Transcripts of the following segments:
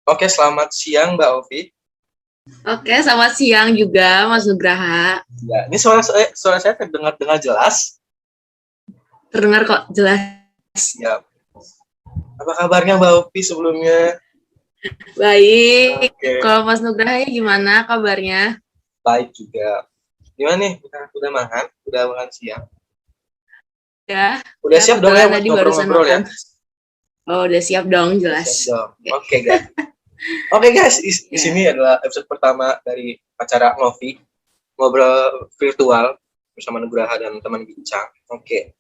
Oke, selamat siang Mbak Ovi. Oke, selamat siang juga Mas Nugraha. Ya, ini suara saya terdengar jelas. Terdengar kok jelas. Ya, apa kabarnya Mbak Ovi sebelumnya? Baik. Oke, Kalau Mas Nugraha gimana kabarnya? baik juga. Gimana nih? Udah makan? Udah makan siang? Ya, Udah ya siap dong ya kebetulan buat tadi barusan ngobrol-ngobrol ya? makan. Oh, udah siap dong, Udah siap jelas. dong. Oke. Oke, guys. Oke, guys, di Ya. sini adalah episode pertama dari acara Ngopi, ngobrol virtual bersama Nugraha dan teman bincang. Oke.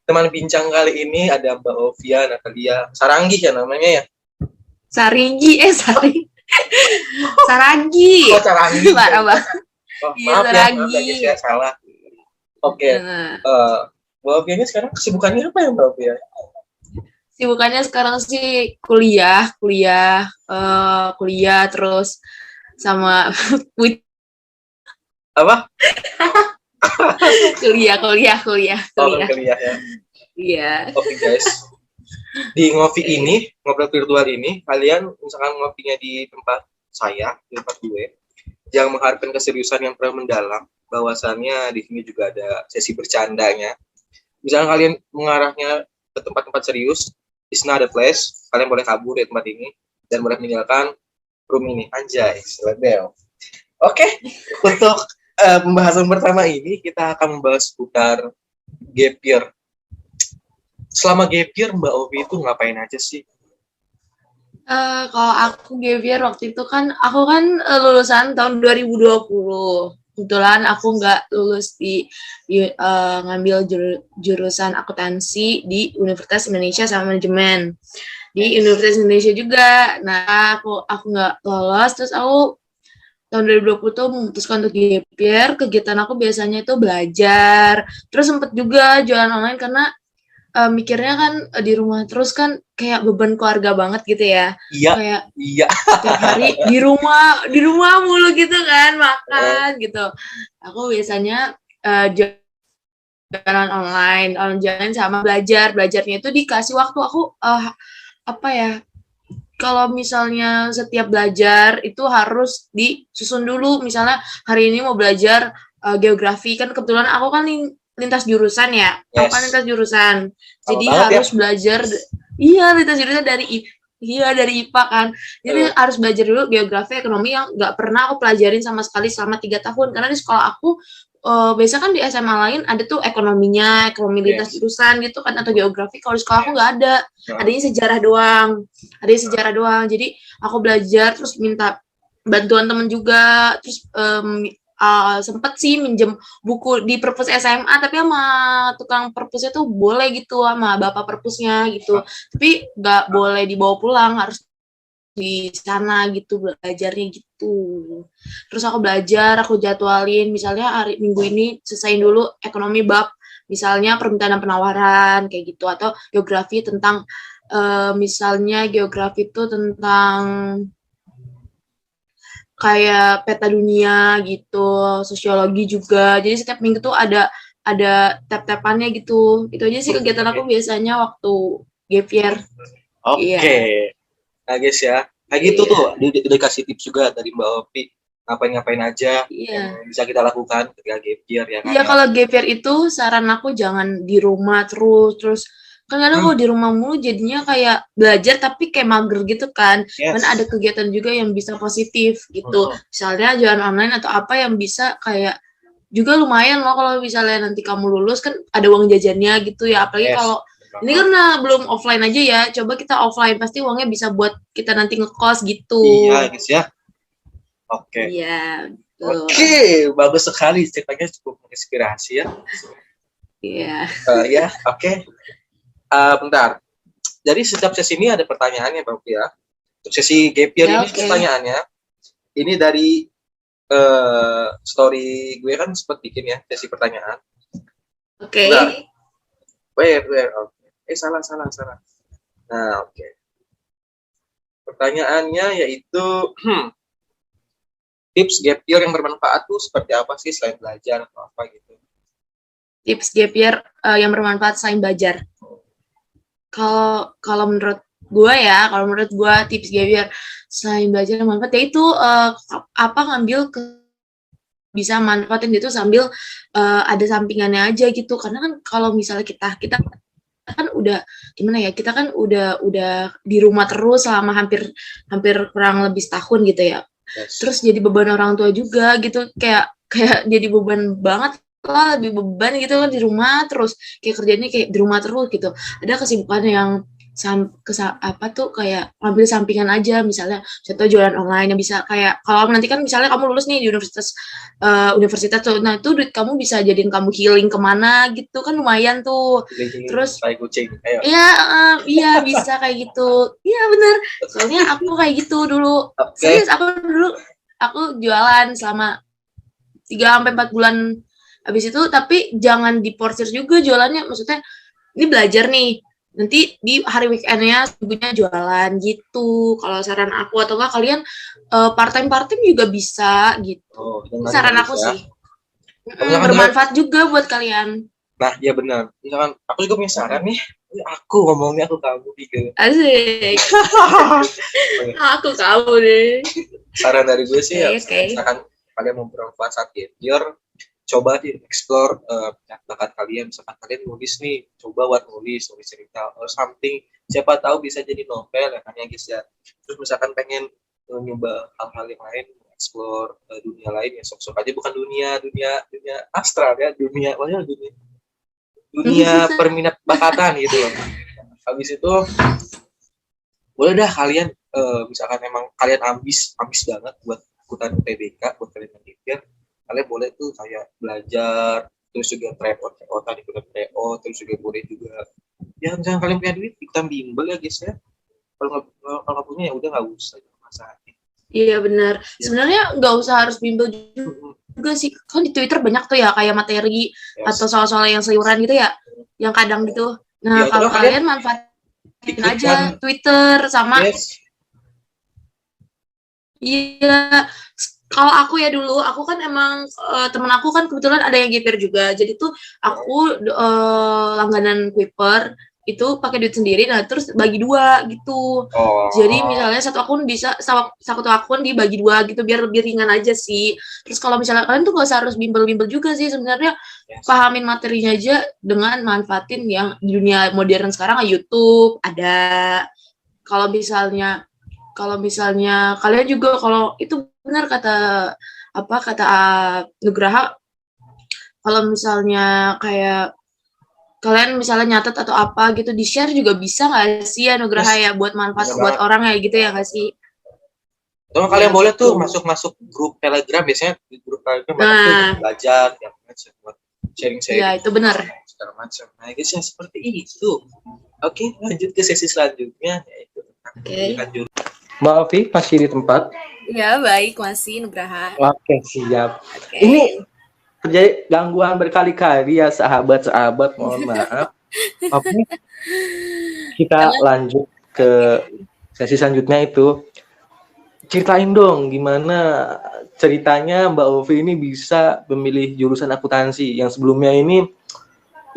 Teman bincang kali ini ada Mbak Ovia Natalia Saranggi ya namanya ya. Sarigi. Saragi. Oh, Saranggi. Parah banget. Oh, Iya, maaf ya Saragi. guys ya, salah. Oke, Nah, Mbak Ovia ini sekarang kesibukannya apa ya Mbak Ovia? sibukannya sekarang sih kuliah terus sama Apa? kuliah. Kuliah ya. Iya. Oke guys, di ngopi ini, ngobrol virtual ini, kalian misalkan ngopinya di tempat saya, di tempat gue, yang mengharapkan keseriusan yang terlalu mendalam, bahwasannya di sini juga ada sesi bercandanya. Misalkan kalian mengarahnya ke tempat-tempat serius, it's not a place, kalian boleh kabur dari tempat ini, dan boleh meninggalkan room ini. Anjay, selebel. Oke, untuk pembahasan pertama ini kita akan membahas seputar gap year. Selama gap year Mbak Ovi itu ngapain aja sih? Kalau aku Gevier waktu itu kan aku kan lulusan tahun 2020. Kebetulan aku nggak lulus ngambil jurusan akuntansi di Universitas Indonesia sama manajemen di Universitas Indonesia juga. Nah, aku nggak lolos, terus aku tahun 2020 tuh memutuskan untuk gap year. Kegiatan aku biasanya itu belajar, terus sempet juga jualan online karena mikirnya kan di rumah terus kan kayak beban keluarga banget gitu ya. Iya, Kayak iya. setiap hari di rumah mulu gitu kan, makan gitu. Aku biasanya jualan online sama belajar. Belajarnya itu dikasih waktu aku apa ya? Kalau misalnya setiap belajar itu harus disusun dulu. Misalnya hari ini mau belajar geografi, kan kebetulan aku kan lintas jurusan ya. Aku kan Yes. lintas jurusan. Sama Jadi banget ya. harus belajar. Iya, lintas jurusan dari IPA kan. Jadi harus belajar dulu geografi, ekonomi yang nggak pernah aku pelajarin sama sekali selama 3 tahun. Karena di sekolah aku biasa kan di SMA lain ada tuh ekonomi lintas jurusan gitu kan, atau geografi. Kalau di sekolah aku nggak ada. Adanya sejarah doang. Jadi aku belajar terus minta bantuan temen juga, terus sempet sih minjem buku di perpus SMA, tapi sama tukang perpusnya tuh boleh gitu, sama bapak perpusnya gitu, tapi nggak boleh dibawa pulang, harus di sana gitu belajarnya gitu. Terus aku belajar, aku jadwalin, misalnya hari minggu ini selesaiin dulu ekonomi bab misalnya permintaan dan penawaran kayak gitu, atau geografi tentang misalnya geografi itu tentang kayak peta dunia gitu, sosiologi juga. Jadi setiap minggu tuh ada tab-tabannya gitu. Itu aja sih kegiatan aku biasanya waktu gap year. Oke. Iya. Nah guys ya, kayak gitu Iya. tuh dikasih tips juga dari Mbak Ovi, ngapain aja yang Iya. bisa kita lakukan ketika gap year ya kan Iya, ya. kalau gap year itu saran aku jangan di rumah terus kan kadang kalau di rumah mulu jadinya kayak belajar tapi kayak mager gitu kan. Yes. Kan ada kegiatan juga yang bisa positif gitu. Misalnya jualan online atau apa yang bisa kayak juga lumayan loh kalau misalnya nanti kamu lulus kan ada uang jajannya gitu ya. Apalagi kalau ini karena belum offline aja ya, coba kita offline pasti uangnya bisa buat kita nanti ngekos gitu. Iya guys ya. Oke. Iya. Oke, bagus sekali ceritanya, cukup menginspirasi ya. Iya. Ya, oke. Bentar. Jadi setiap sesi ini ada pertanyaannya Mbak Ovi ya. Untuk sesi gap year ini pertanyaannya, ini dari story gue kan sempat bikin ya sesi pertanyaan. Oke. Wait. Salah. Nah, oke. Pertanyaannya yaitu tips gap year yang bermanfaat tuh seperti apa sih selain belajar atau apa gitu? Tips gap year yang bermanfaat selain belajar. Kalau menurut gue ya, kalau menurut gue tips gue biar selain belajar yang manfaat ya itu apa ngambil bisa manfaatin gitu sambil ada sampingannya aja gitu, karena kan kalau misalnya kita kan udah gimana ya, kita kan udah di rumah terus selama hampir hampir kurang lebih setahun gitu ya, Yes. terus jadi beban orang tua juga gitu, kayak kayak jadi beban banget lah, lebih beban gitu kan di rumah terus, kayak kerjanya kayak di rumah terus gitu, ada kesibukan yang apa tuh kayak ambil sampingan aja, misalnya contoh jualan online yang bisa kayak kalau nanti kan misalnya kamu lulus nih di universitas tuh, nah itu duit kamu bisa jadiin kamu healing kemana gitu kan, lumayan tuh. Terus Tai kucing, ayo. iya iya bisa kayak gitu, iya bener, soalnya aku kayak gitu dulu, serius aku dulu aku jualan selama 3 sampai 4 bulan habis itu, tapi jangan diporsir juga jualannya, maksudnya ini belajar nih, nanti di hari weekendnya ibunya jualan gitu kalau saran aku, atau enggak kalian part time juga bisa gitu, saran aku sih. Bermanfaat juga buat kalian. Nah ya benar, misalkan aku juga punya saran nih, aku ngomongnya aku kamu gitu. Asik. Aku kamu deh. Saran dari gue sih ya, misalkan kalian mau bermanfaat saat year, coba di explore bakat kalian. Misalkan kalian nulis nih, coba buat nulis cerita or something, siapa tahu bisa jadi novel ya kan ya guys ya. Terus misalkan pengen nyoba hal-hal yang lain, explore dunia lain ya, sok-sok aja, bukan dunia astral ya, dunia perminat bakatan gitu loh. Habis itu boleh dah kalian misalkan emang kalian ambis banget buat ikutan UTBK, buat kalian mikir, kalian boleh tuh kayak belajar, terus juga tryout ikutan tryout, terus juga boleh juga ya misalkan kalian punya duit ikutan bimbel ya guys ya. Kalau punya ya udah nggak usah masalahnya. Iya benar. Ya. Sebenarnya nggak usah harus bimbel juga sih. Kan di Twitter banyak tuh ya kayak materi atau soal-soal yang seliuran gitu ya, yang kadang gitu. Nah ya, kalau kalian manfaatin aja Twitter sama. Iya. Kalau aku ya dulu, aku kan emang temen aku kan kebetulan ada yang GPR juga. Jadi tuh aku langganan Kuiper itu pakai duit sendiri, nah terus bagi 2 gitu. Jadi misalnya satu akun dibagi 2 gitu biar lebih ringan aja sih. Terus kalau misalnya kalian tuh gak usah harus bimbel-bimbel juga sih sebenarnya, pahamin materinya aja dengan manfaatin yang di dunia modern sekarang, YouTube ada. Kalau misalnya kalian juga, kalau itu benar kata Nugraha, kalau misalnya kayak kalian misalnya nyatet atau apa gitu di share juga bisa nggak sih ya Nugraha ya, buat manfaat buat orang ya gitu ya nggak sih? Terus kalian boleh tuh masuk grup Telegram, biasanya di grup Telegram banyak tuh belajar yang buat sharing. Iya itu benar. Segala macam. Nah guys ya seperti itu. Oke, lanjut ke sesi selanjutnya yaitu lanjut. Mbak Ovi masih di tempat? Ya baik, masih Nugraha. Oke siap. Ini terjadi gangguan berkali-kali ya sahabat-sahabat, mohon maaf. Oke. Kita lanjut ke sesi selanjutnya itu. Ceritain dong gimana ceritanya Mbak Ovi ini bisa memilih jurusan akuntansi yang sebelumnya ini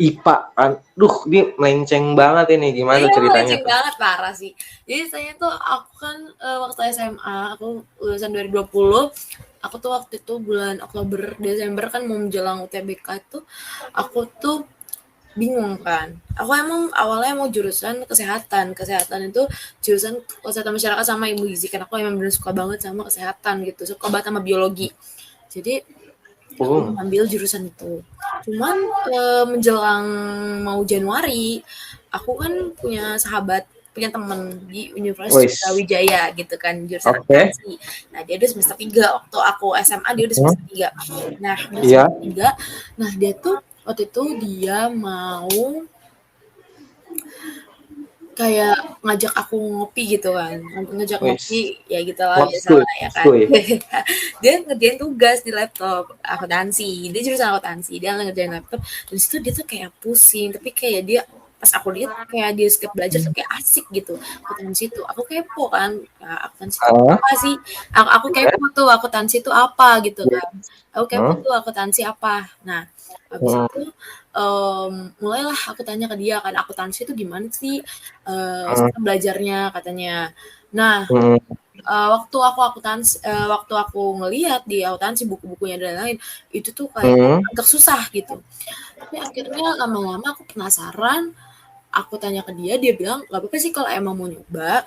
IPA. Aduh, ini melenceng banget ini. Gimana ceritanya? Melenceng banget, parah sih. Jadi saya tuh, aku kan waktu SMA, aku lulusan 2020, aku tuh waktu itu bulan Oktober, Desember kan mau menjelang UTBK tuh, aku tuh bingung kan. Aku emang awalnya mau jurusan kesehatan itu jurusan kesehatan masyarakat sama ilmu gizi, kan aku emang bener suka banget sama kesehatan gitu, suka banget sama biologi. Jadi aku ambil jurusan itu. Cuman menjelang mau Januari, aku kan punya teman di Universitas Brawijaya gitu kan, jurusan akuntansi. Nah, dia udah semester 3, waktu aku SMA dia udah semester 3. Nah, semester 3, nah dia tuh waktu itu dia mau kayak ngajak aku ngopi gitu kan, ngopi ya gitu lah, biasa lah ya kan. Dia ngerjain tugas di laptop akuntansi, dia jurusan akuntansi, dia ngerjain laptop, dan situ dia tuh kayak pusing, tapi kayak dia pas aku lihat kayak dia skip belajar tuh kayak asik gitu akuntansi itu. Aku kepo kan, akuntansi itu Ah, apa sih? Aku ya. kepo tuh akuntansi itu apa gitu Ya. kan. Aku kepo Hmm. tuh akuntansi apa. Nah, habis Hmm. itu mulailah aku tanya ke dia kan akuntansi itu gimana sih Hmm. sistem belajarnya katanya. Nah, Hmm. waktu aku ngelihat di akuntansi buku-bukunya dan lain-lain itu tuh kayak Hmm. agak susah gitu. Tapi akhirnya lama-lama aku penasaran, aku tanya ke dia, dia bilang nggak apa-apa sih kalau emang mau nyoba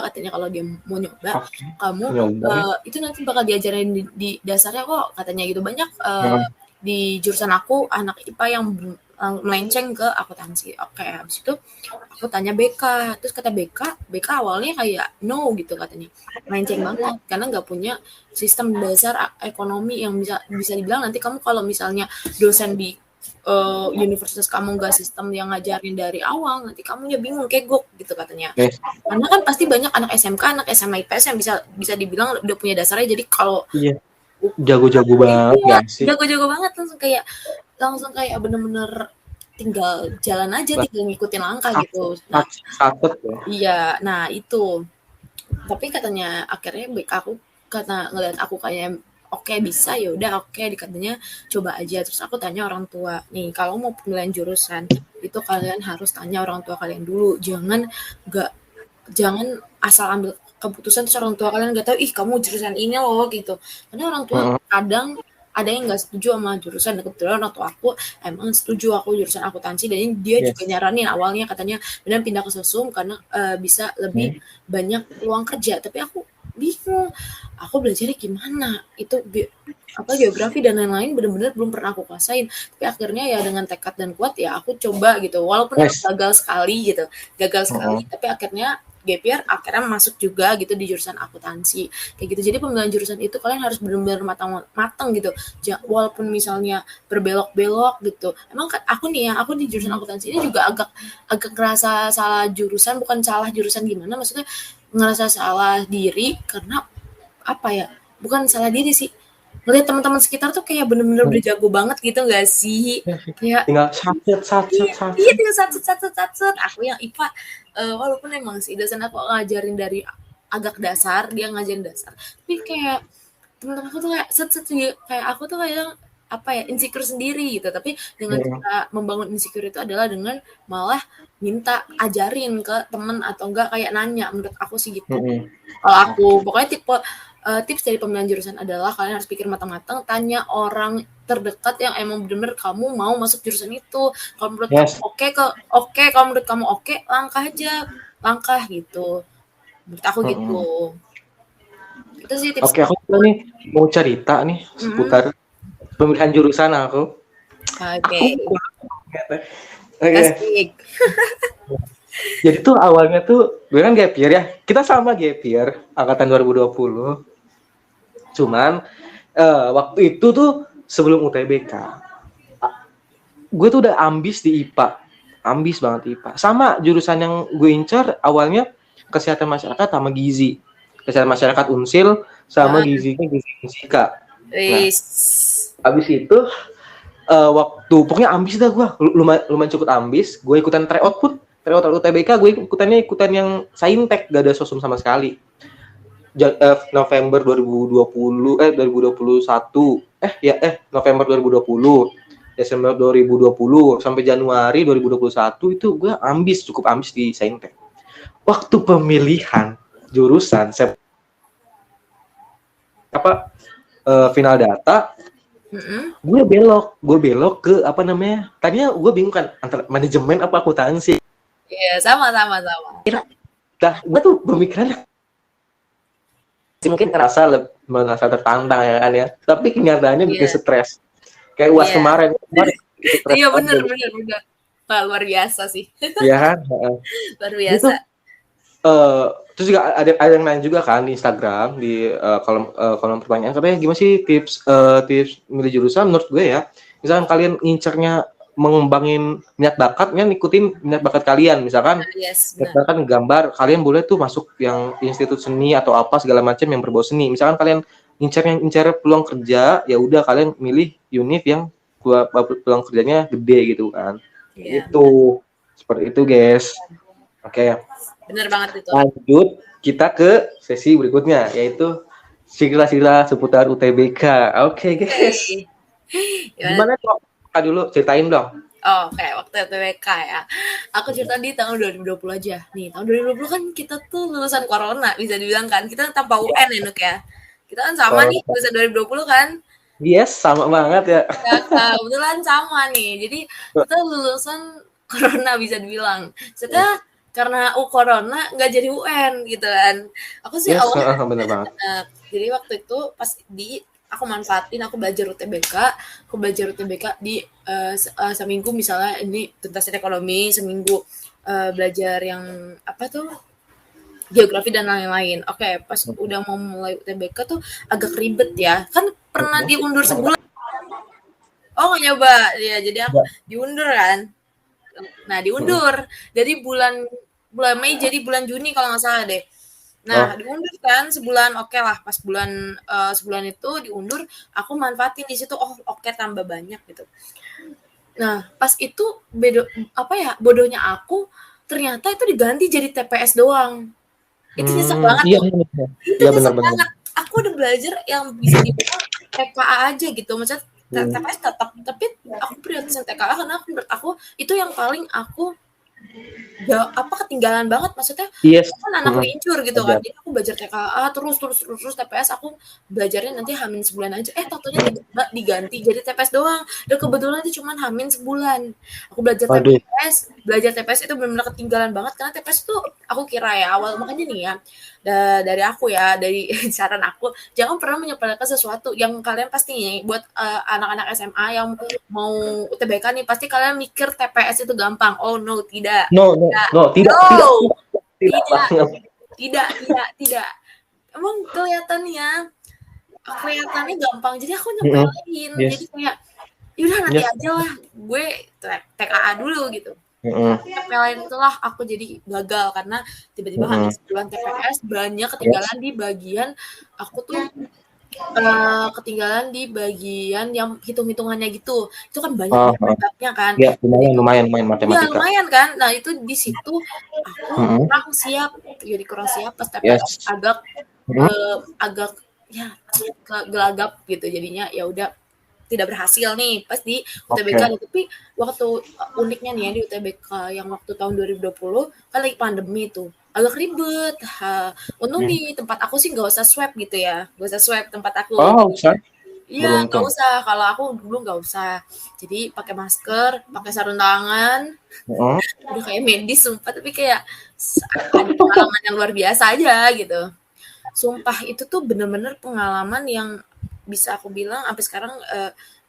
katanya kalau dia mau nyoba Oke. kamu Nyoba. itu nanti bakal diajarin di dasarnya kok katanya gitu banyak Hmm. di jurusan aku anak IPA yang melenceng ke akuntansi. Oke, habis itu aku tanya BK, terus kata BK awalnya kayak no gitu katanya, melenceng banget karena nggak punya sistem dasar ekonomi yang bisa bisa dibilang nanti kamu kalau misalnya dosen di universitas kamu nggak sistem yang ngajarin dari awal, nanti kamunya bingung kegok gitu katanya. Yes. Karena kan pasti banyak anak SMK, anak SMA IPS yang bisa bisa dibilang udah punya dasarnya. Jadi kalau Iya. Jago-jago banget iya gak sih? jago-jago banget langsung kayak bener-bener tinggal jalan aja, tinggal ngikutin langkah gitu. Nah, Satu ya. iya, nah itu. Tapi katanya akhirnya baik aku karena ngeliat aku kayak oke bisa ya udah oke dikatanya coba aja terus aku tanya orang tua nih kalau mau pemilihan jurusan itu kalian harus tanya orang tua kalian dulu nggak jangan asal ambil keputusan terus orang tua kalian nggak tahu ih kamu jurusan ini loh gitu karena orang tua Hmm. kadang ada yang nggak setuju sama jurusan dan kebetulan orang tua aku emang setuju aku jurusan akuntansi dan dia juga Yes. nyaranin awalnya katanya benar pindah ke sosum karena bisa lebih Hmm. banyak peluang kerja tapi aku bingung aku belajarnya gimana itu apa geografi dan lain-lain benar-benar belum pernah aku kuasain tapi akhirnya ya dengan tekad dan kuat ya aku coba gitu walaupun emang Yes. gagal sekali Hmm. tapi akhirnya gap year akhirnya masuk juga gitu di jurusan akuntansi kayak gitu jadi pemilihan jurusan itu kalian harus benar-benar matang gitu walaupun misalnya berbelok-belok gitu emang aku nih ya aku di jurusan akuntansi ini juga agak agak ngerasa salah jurusan bukan salah jurusan gimana maksudnya ngerasa salah diri karena apa ya bukan salah diri sih ngeliat teman-teman sekitar tuh kayak bener-bener udah jago banget gitu gak sih kayak Tinggal satset satset iya satset. tinggal satu aku yang IPA walaupun emang sih dosen aku ngajarin dari agak dasar dia ngajarin dasar tapi kayak teman-teman aku tuh kayak kayak aku tuh kayak apa ya insecure sendiri gitu tapi dengan Hmm. cara membangun insecure itu adalah dengan malah minta ajarin ke temen atau enggak kayak nanya menurut aku sih gitu Hmm. kalau aku Oke. pokoknya tips dari pemilihan jurusan adalah kalian harus pikir matang-matang, tanya orang terdekat yang emang benar-benar kamu mau masuk jurusan itu. Kalau menurut kamu Yes. oke, kalau menurut kamu oke, langkah aja, langkah gitu. Menurut aku gitu. Hmm. Itu sih tips Oke, aku aku. nih mau cerita nih Mm-mm. seputar pemilihan jurusan aku. Oke, Aku oke. asik. Jadi tuh awalnya tuh gue kan gap year ya. Kita sama gap year angkatan 2020. Cuman waktu itu tuh sebelum UTBK, gue tuh udah ambis di IPA. Ambis banget di IPA. Sama jurusan yang gue incar awalnya kesehatan masyarakat sama gizi. Kesehatan masyarakat Unsil sama Heeh. gizinya gizi fisika. Nah, Wis. habis itu waktu pokoknya ambis dah gue lumayan cukup ambis gue ikutan tryout UTBK gue ikutan yang saintek gak ada sosum sama sekali November 2020 2021 November 2020 Desember 2020 sampai Januari 2021 itu gue cukup ambis di saintek waktu pemilihan jurusan final data Mm-mm. gue belok ke apa namanya tadinya gue bingung kan antara manajemen apa akuntansi Iya, sama. dah gue tuh pemikirannya mungkin merasa tertantang ya kan ya tapi kenyataannya bikin Iya, stres kayak UAS iya. kemarin stres Iya banget bener. Wah, luar biasa sih. ya kan Luar itu biasa. terus juga ada yang lain juga kan di Instagram di kolom pertanyaan katanya gimana sih tips milih jurusan menurut gue ya misalkan kalian ngincernya mengembangin minat bakatnya ikutin minat bakat kalian misalkan Yes, benar. misalkan gambar kalian boleh tuh masuk yang institut seni atau apa segala macam yang berbau seni misalkan kalian incar peluang kerja ya udah kalian milih univ yang peluang kerjanya gede gitu kan Iya. gitu Seperti itu, guys. Oke, Bener banget itu. lanjut kita ke sesi berikutnya, yaitu sila-sila seputar UTBK. Oke, guys. Gimana dong? Kak dulu ceritain dong. Oh, kayak waktu UTBK ya. Aku cerita di tahun 2020 aja. Nih, tahun 2020 kan kita tuh lulusan corona, bisa dibilang kan. Kita tanpa UN ya, Nuk ya. Kita kan sama nih, lulusan 2020 kan. Yes, sama banget ya. Ya, kebetulan sama nih. Jadi, kita lulusan corona bisa dibilang. Setelah karena corona nggak jadi UN gitu kan. Aku sih Yes, awalnya bener banget. jadi waktu itu pas aku manfaatin, aku belajar UTBK di seminggu misalnya ini tuntasin ekonomi, seminggu belajar yang apa tuh geografi dan lain-lain. Oke, pas udah mau mulai UTBK tuh agak ribet ya. Kan pernah diundur sebulan. Oh, nggak nyoba. Ya, jadi aku diundur kan. Nah, diundur dari bulan Mei jadi bulan Juni kalau nggak salah deh. Nah, diundur kan sebulan, oke lah. Pas sebulan itu diundur, aku manfaatin di situ. Oh, oke, tambah banyak gitu. Nah, pas itu bodohnya aku ternyata itu diganti jadi TPS doang. Itu nyesek banget iya, tuh. Itu nyesek banget. Aku udah belajar yang bisa dibilang TKA aja gitu. Maksudnya TPS tetap, tapi aku prioritasin TKA karena menurut aku itu yang paling aku ketinggalan banget, maksudnya aku kan anak lincur gitu kan, jadi aku belajar TKA terus TPS aku belajarnya nanti hamin sebulan aja, taunya diganti jadi TPS doang, dan kebetulan itu cuma hamin sebulan. Aku belajar TPS itu benar-benar ketinggalan banget, karena TPS itu aku kira ya awal, makanya nih ya dari aku ya, dari saran aku, jangan pernah menyepelekan sesuatu yang kalian pastinya buat anak-anak SMA yang mau UTBK nih, pasti kalian mikir TPS itu gampang. Oh no, tidak. Tidak. Emang kelihatannya gampang, jadi aku nyepelin. Jadi kayak yaudah nanti aja lah, gue TKA dulu gitu. Nyepelin itulah aku jadi gagal karena tiba-tiba habis sebulan TPS banyak ketinggalan di bagian aku tuh ketinggalan di bagian yang hitung-hitungannya gitu. Itu kan banyak babnya kan. Ya, lumayan matematika. Ya, lumayan kan. Nah, itu di situ aku kurang siap. Jadi kurang siap pas TPS agak ya gelagap gitu. Jadinya ya udah tidak berhasil nih pas di UTBK. Tapi waktu uniknya nih ya di UTBK yang waktu tahun 2020 kan lagi pandemi tuh agak ribet. Untung di tempat aku sih nggak usah swab gitu ya, nggak usah swab tempat aku. Iya, nggak usah. Kalau aku dulu nggak usah. Jadi pakai masker, pakai sarung tangan. Udah kayak medis sumpah, tapi kayak ada pengalaman yang luar biasa aja gitu. Sumpah itu tuh bener-bener pengalaman yang bisa aku bilang sampai sekarang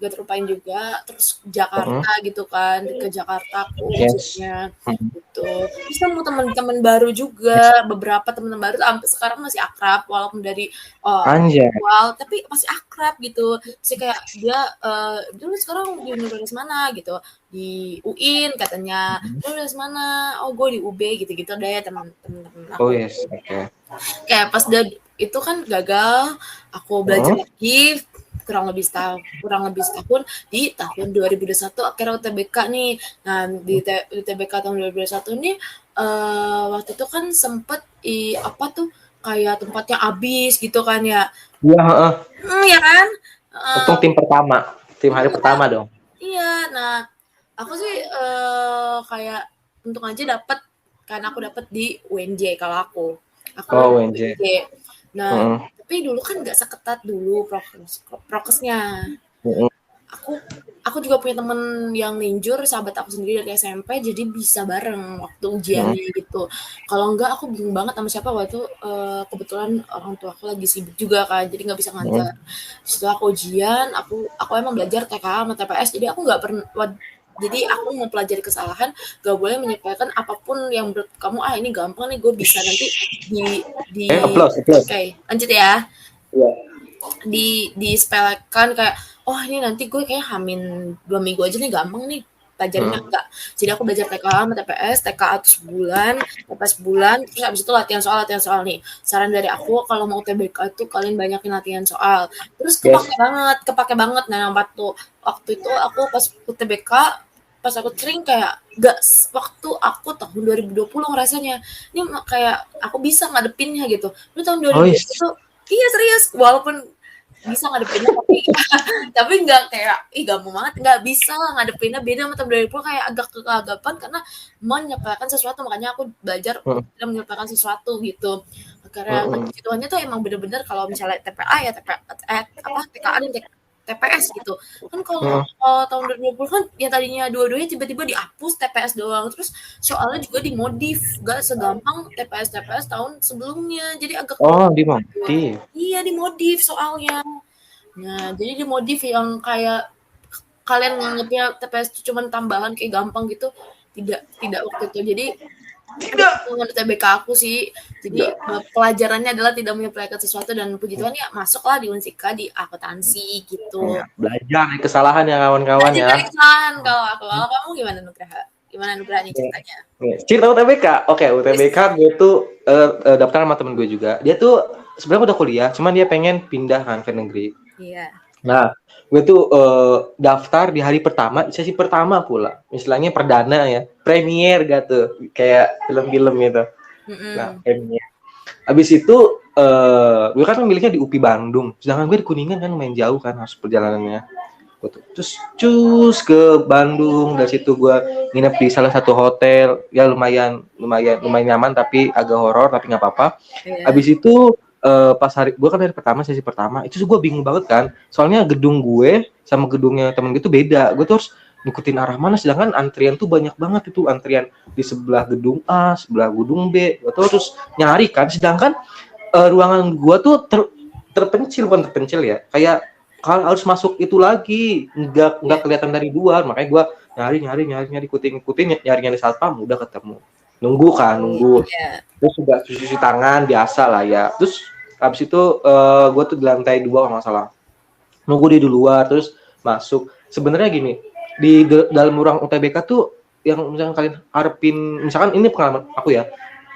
gak terlupain juga. Terus Jakarta gitu kan, ke Jakarta aku ujiannya gitu. Terus nemu teman-teman baru juga, beberapa teman baru sampai sekarang masih akrab walaupun dari awal, tapi masih akrab gitu. Masih kayak dia dulu sekarang di universitas mana gitu, di UIN katanya, lu dari mana? Oh gue di UB gitu-gitu deh teman-teman aku. Kayak pas itu kan gagal, aku belajar lagi kurang lebih setahun di tahun 2021 akhirnya UTBK nih. Nah di UTBK tahun 2021 nih waktu itu kan sempet apa tuh kayak tempatnya habis gitu kan ya. Ya kan? Untung tim hari pertama dong. Iya, nah aku sih kayak untung aja dapet, karena aku dapet di UNJ kalau aku UNJ. Nah, tapi dulu kan nggak seketat dulu prokesnya. Aku juga punya temen yang linjur, sahabat aku sendiri dari SMP, jadi bisa bareng waktu ujiannya gitu. Kalau enggak aku bingung banget sama siapa waktu kebetulan orang tua aku lagi sibuk juga kan, jadi nggak bisa ngantar. Setelah aku ujian, aku emang belajar TKA sama TPS, jadi aku nggak pernah. Jadi aku mau pelajari kesalahan, gak boleh menyepelekan apapun yang menurut kamu ini gampang nih, gue bisa nanti di Oke, lanjut ya. Disepelekan kayak ini nanti gue kayak hamin 2 minggu aja nih gampang nih pelajarannya. Enggak. Jadi aku belajar TKA sama TPS, TKA sebulan, TPS sebulan, terus habis itu latihan soal nih. Saran dari aku kalau mau UTBK itu kalian banyakin latihan soal. Terus kepake banget. Nah, waktu itu aku pas UTBK, pas aku sering kayak waktu aku tahun 2020 ngerasanya ini kayak aku bisa ngadepinnya gitu. Lu tahun Oh, 2020 tuh iya serius, walaupun bisa ngadepinnya tapi tapi nggak kayak ih gampang banget, nggak bisa lah ngadepinnya. Beda sama tahun 2020 kayak agak kegagapan karena menyepelekan sesuatu, makanya aku belajar heeh, untuk tidak menyepelekan sesuatu gitu. Karena heeh. kebutuhannya tuh emang bener-bener kalau misalnya TPA ya apa TKA dan TPS gitu kan. Kalau Heeh. tahun 2020 kan yang tadinya dua-duanya tiba-tiba dihapus TPS doang, terus soalnya juga dimodif, gak segampang TPS tahun sebelumnya, jadi agak Oh, dimontir. iya dimodif soalnya. Nah jadi dimodif yang kayak kalian nganggapnya TPS itu cuma tambahan kayak gampang gitu, tidak waktu itu. Jadi itu Tidak. menurut TBK aku sih. Jadi Tidak. pelajarannya adalah tidak menyepelekan sesuatu, dan puji Tuhan ya masuklah di Unsika di akuntansi gitu. Ya, belajar dari kesalahan ya kawan-kawan Belajar ya. dari kesalahan. Kalau kamu gimana Nugraha? Gimana Nugrahanya Ya. ceritanya? Ya. Cerita UTBK. Oke, UTBK Yes. gue tuh daftar sama temen gue juga. Dia tuh sebenarnya udah kuliah, cuman dia pengen pindah kan ke negeri. Iya. Nah, gue tuh daftar di hari pertama, sesi pertama pula. Istilahnya perdana ya, premier gitu, kayak film-film gitu. Nah, Mm-mm. premier. Habis itu gue kan memilihnya di UPI Bandung, sedangkan gue di Kuningan kan main jauh kan harus perjalanannya. Terus cus ke Bandung, dari situ gue nginep di salah satu hotel, ya lumayan nyaman tapi agak horor tapi nggak apa-apa. Iya. Habis itu pas hari gue kan dari pertama sesi pertama itu gue bingung banget kan, soalnya gedung gue sama gedungnya temen gue tuh beda. Gue tuh harus ngikutin arah mana, sedangkan antrian tuh banyak banget, itu antrian di sebelah gedung A, sebelah gedung B. Gue tuh terus nyari kan, sedangkan ruangan gue tuh terpencil, bukan terpencil ya, kayak kalau harus masuk itu lagi, nggak Iya. kelihatan dari luar. Makanya gue nyari ikutin nyari satpam, udah ketemu, nunggu Iya. terus udah cuci tangan biasa lah ya. Terus habis itu gue tuh di lantai 2 kalau nggak salah, nunggu di luar terus masuk. Sebenarnya gini, di dalam ruang UTBK tuh yang misalkan kalian harapin, misalkan ini pengalaman aku ya,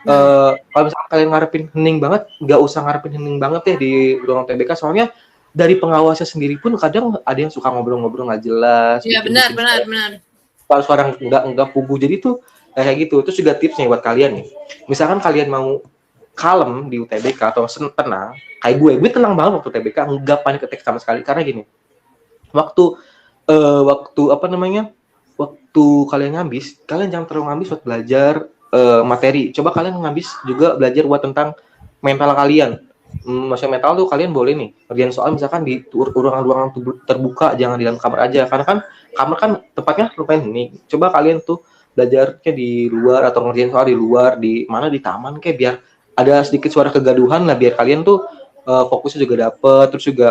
Hmm. kalau misalkan kalian ngarepin hening banget, nggak usah ngarepin hening banget deh di ruang UTBK, soalnya dari pengawasnya sendiri pun kadang ada yang suka ngobrol-ngobrol nggak jelas, Iya benar bikin-bikin benar benar. suara nggak pugu, jadi tuh kayak gitu. Terus juga tipsnya buat kalian nih, misalkan kalian mau kalem di UTBK atau tenang, kayak gue tenang banget waktu UTBK, nggak panik attack sama sekali. Karena gini, waktu waktu apa namanya, waktu kalian ngabis, kalian jangan terlalu ngabis buat belajar materi. Coba kalian ngabis juga belajar buat tentang mental kalian. Maksudnya mental tuh kalian boleh nih kerjaan soal misalkan di ruangan-ruangan terbuka, jangan di dalam kamar aja, karena kan kamar kan tempatnya lumayan ini. Coba kalian tuh belajarnya di luar atau ngerjain soal di luar, di mana, di taman kayak, biar ada sedikit suara kegaduhan lah, biar kalian tuh fokusnya juga dapet. Terus juga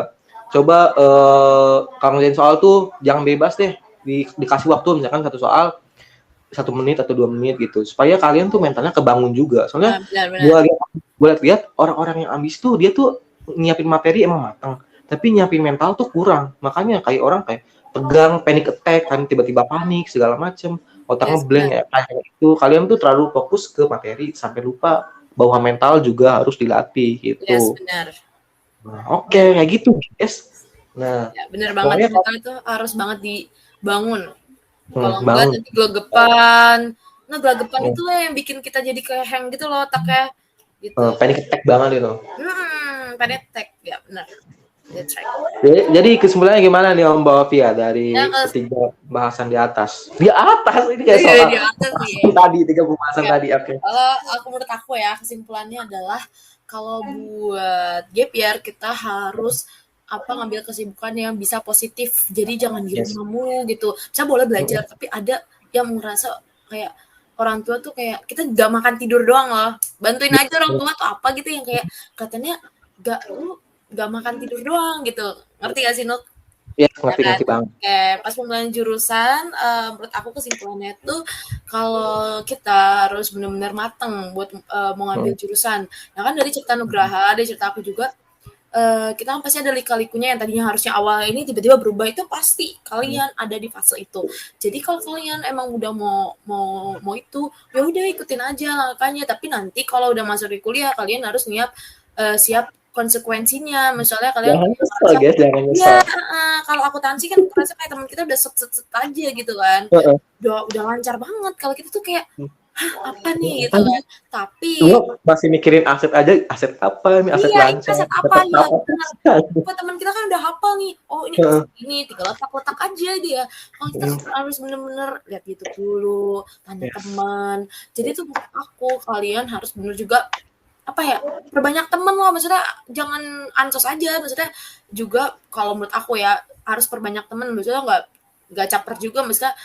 coba kalau ngerjain soal tuh jangan bebas deh, dikasih waktu misalkan satu soal 1 menit atau 2 menit gitu, supaya kalian tuh mentalnya kebangun juga. Soalnya Nah, benar benar. gue lihat orang-orang yang ambis tuh dia tuh nyiapin materi emang matang, tapi nyiapin mental tuh kurang. Makanya kayak orang kayak tegang, panic attack kan, tiba-tiba panik segala macem, otaknya Yes blank benar. ya. Kayak itu kalian tuh terlalu fokus ke materi sampai lupa bahwa mental juga harus dilatih Yes gitu. benar. Nah, oke Benar. kayak gitu guys. Nah, Ya, benar banget, pokoknya mental itu harus banget dibangun. Kalau enggak bangun. nanti gelegepan. Nah, gelegepan itu lah yang bikin kita jadi kayak hang gitu loh otaknya gitu. Panic attack banget itu. Panic attack. Ya, benar. That's right. Jadi kesimpulannya gimana nih Om Bawafia Ya, dari ke ketiga bahasan di atas? Di atas ini kayak soal di atas nih. tadi, tiga pembahasan Ya, tadi. Oke. kalau menurut aku ya kesimpulannya adalah kalau buat gap year kita harus ngambil kesibukan yang bisa positif. Jadi jangan di Yes. rumah mulu gitu. Saya boleh belajar, tapi ada yang merasa kayak orang tua tuh kayak kita gak makan tidur doang loh. Bantuin aja orang tua tuh apa gitu yang kayak katanya lu gak makan tidur doang gitu. Ngerti gak sih Nuk? Ya, Ya kan? ngerti banget. Pas pemilihan jurusan, menurut aku kesimpulannya tuh kalau kita harus benar-benar mateng buat mau ngambil jurusan. Nah kan dari cerita Nugraha, dari cerita aku juga, kita kan pasti ada lika-likunya yang tadinya harusnya awal ini tiba-tiba berubah, itu pasti kalian ada di fase itu. Jadi kalau kalian emang udah mau itu, ya udah ikutin aja langkahnya. Tapi nanti kalau udah masuk di kuliah, kalian harus siap konsekuensinya. Misalnya kalian Jangan nyesel merasa, guys, jangan iya, nyesel. kalau akuntansi kan kerasa kayak teman kita udah set aja gitu kan, Heeh. udah lancar banget. Kalau kita tuh kayak, hah, apa nih gitu Kan kan. Tapi cuma masih mikirin aset aja, aset apa nih, aset iya, ini lancar, aset apa dapat ya? apa. Benar. Buat teman kita kan udah hafal nih. Oh, ini Heeh. aset ini, tinggal letak-letak aja dia. Kalau kita kan harus bener-bener lihat YouTube dulu, tanya teman. Jadi tuh menurut aku kalian harus bener juga apa ya, perbanyak temen loh, maksudnya jangan ansos aja, maksudnya juga kalau menurut aku ya harus perbanyak temen, maksudnya nggak caper juga, maksudnya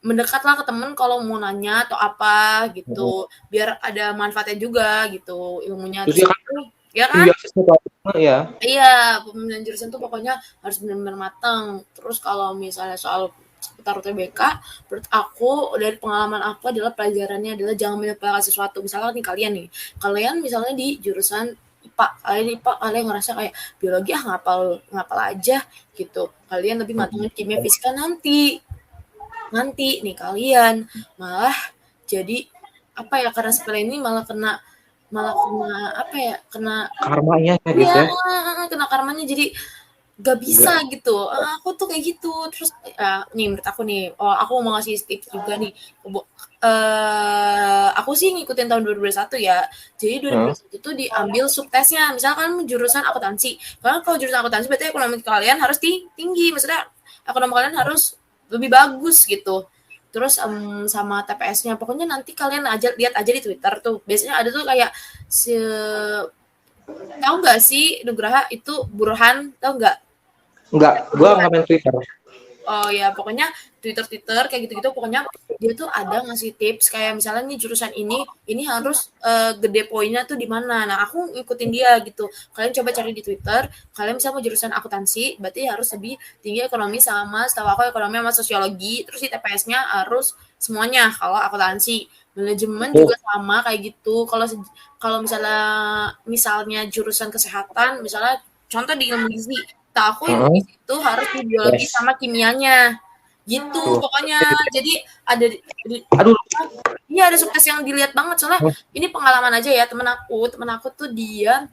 mendekatlah ke temen kalau mau nanya atau apa gitu, biar ada manfaatnya juga gitu ilmunya Terus di ya kan situ, ya kan? biasa semua ya. Iya, pemilihan jurusan tuh pokoknya harus benar-benar matang. Terus kalau misalnya soal seputar UTBK, menurut aku dari pengalaman aku adalah pelajarannya adalah jangan menyepelekan sesuatu. Misalnya nih kalian misalnya di jurusan IPA, kalian ngerasa kayak biologi ngapal aja gitu. Kalian lebih matangin kimia fisika nanti nih kalian malah jadi apa ya, karena sepele ini malah kena apa ya, kena Karmanya ya guys iya, ya. kena karmanya jadi gak bisa gitu. Aku tuh kayak gitu. Terus nih menurut aku nih, aku mau ngasih tips juga nih. Aku sih ngikutin tahun 2021 ya. Jadi 2021 tuh diambil subtesnya. Misalkan jurusan akuntansi. Karena kalau jurusan akuntansi berarti ekonomi kalian harus tinggi. Maksudnya ekonomi kalian harus lebih bagus gitu. Terus sama TPS-nya. Pokoknya nanti kalian lihat aja di Twitter tuh. Biasanya ada tuh kayak tahu nggak sih Nugraha itu Burhan, tahu nggak? Enggak, gua nggak main Twitter. Oh ya, pokoknya Twitter kayak gitu-gitu, pokoknya dia tuh ada ngasih tips kayak misalnya nih jurusan ini harus gede poinnya tuh di mana. Nah, aku ngikutin dia gitu. Kalian coba cari di Twitter, kalian bisa mau jurusan akuntansi, berarti harus lebih tinggi ekonomi sama setahu aku ekonomi sama sosiologi, terus di TPS-nya harus semuanya kalau akuntansi. Manajemen juga sama kayak gitu. Kalau misalnya jurusan kesehatan, misalnya contoh di ilmu gizi, tak aku ilmu gizi itu harus di biologi sama kimianya gitu pokoknya. Jadi ada iya ada subtes yang dilihat banget, soalnya ini pengalaman aja ya, temen aku tuh dia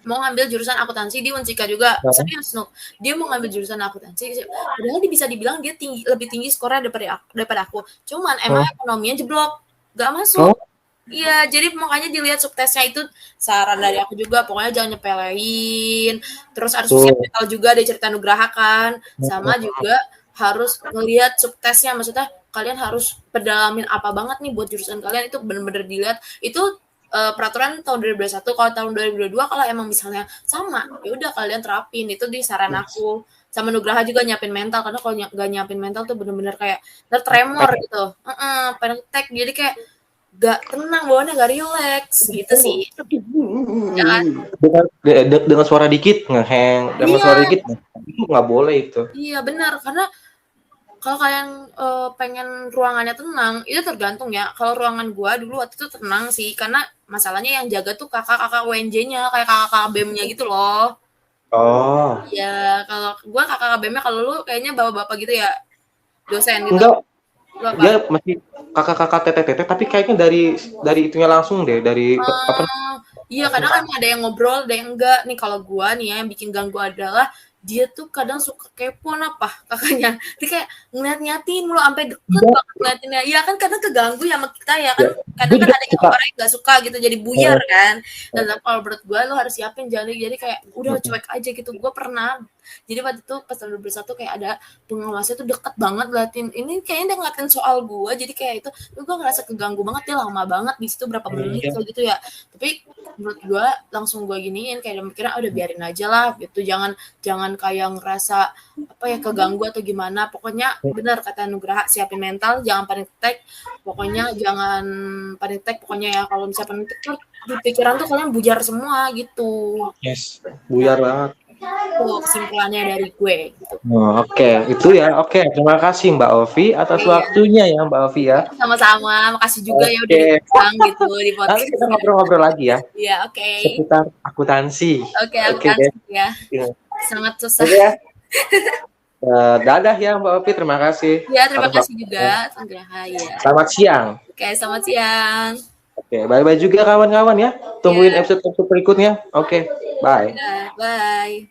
mau ngambil jurusan akuntansi di Unsika juga, serius dia mau ngambil jurusan akuntansi, padahal dia bisa dibilang dia lebih tinggi skornya daripada aku, cuman emang ekonominya jeblok, gak masuk. Iya, jadi makanya dilihat subtesnya itu, saran dari aku juga, pokoknya jangan nyepelein, terus harus siap mental juga, ada cerita Nugraha kan, sama juga harus ngelihat subtesnya, maksudnya kalian harus pedalamin apa banget nih buat jurusan kalian, itu bener-bener dilihat, itu peraturan tahun 2021, kalau tahun 2022 kalau emang misalnya sama, ya udah kalian terapin, itu di saran aku. Sama Nugraha juga nyiapin mental, karena kalau nggak nyiapin mental tuh bener-bener kayak tertremor gitu, panic attack, jadi kayak gak tenang, bawaannya gak relax gitu sih. Ya kan? Dengan suara dikit ngeheng, dengan suara dikit itu nggak boleh itu. Iya benar, karena kalau kalian pengen ruangannya tenang, itu tergantung ya. Kalau ruangan gua dulu waktu itu tenang sih, karena masalahnya yang jaga tuh kakak-kakak UNJ-nya, kayak kakak BEM-nya gitu loh. Oh. Ya, kalau gua kakak BEM-nya, kalau lu kayaknya bapak-bapak gitu ya, dosen gitu. Enggak. Dia masih kakak-kakak TTT, tapi kayaknya dari itunya langsung deh, dari apa? Iya, kadang kan ada yang ngobrol, ada yang enggak. Nih kalau gua nih ya, yang bikin ganggu adalah dia tuh kadang suka kepo apa kakaknya. Dia kayak ngeliat-ngeliatin mulu sampai deket banget ngeliatinnya. Iya kan kadang keganggu ya sama kita ya kan. Kadang kan ada yang orang yang nggak suka gitu, jadi buyar kan. Dan kalau menurut gua lo harus siapin jadi kayak udah cuek aja gitu. Gua pernah. Jadi waktu itu pas tahun 2021 kayak ada pengawasnya tuh deket banget ngeliatin. Ini kayaknya dia ngeliatin soal gua, jadi kayak itu gua ngerasa keganggu banget, dia lama banget di situ berapa menit kayak gitu ya. Tapi menurut gue langsung gue giniin kayak mikirnya udah biarin aja lah gitu, jangan kayak ngerasa apa ya keganggu atau gimana. Pokoknya benar kata Nugraha, siapin mental, jangan panic attack, pokoknya jangan panic attack pokoknya ya. Kalau misalnya panic attack tuh di pikiran tuh kalian bujar semua gitu. Yes, buyar banget. Itu kesimpulannya dari gue gitu. Oke, itu ya. Oke, terima kasih Mbak Ovi atas waktunya ya Mbak Ovi ya. Sama-sama, makasih juga ya udah diundang gitu di podcast. Nanti kita ngobrol-ngobrol lagi ya. Iya, oke. Seputar akuntansi. Oke, akuntansi ya. Sangat susah. Ya. Dadah ya Mbak Ovi, terima kasih. Ya, terima kasih juga. Ya. Selamat siang. Oke, selamat siang. Oke, bye-bye juga kawan-kawan ya. Tungguin Ya. episode berikutnya. Oke, bye. Ya, bye.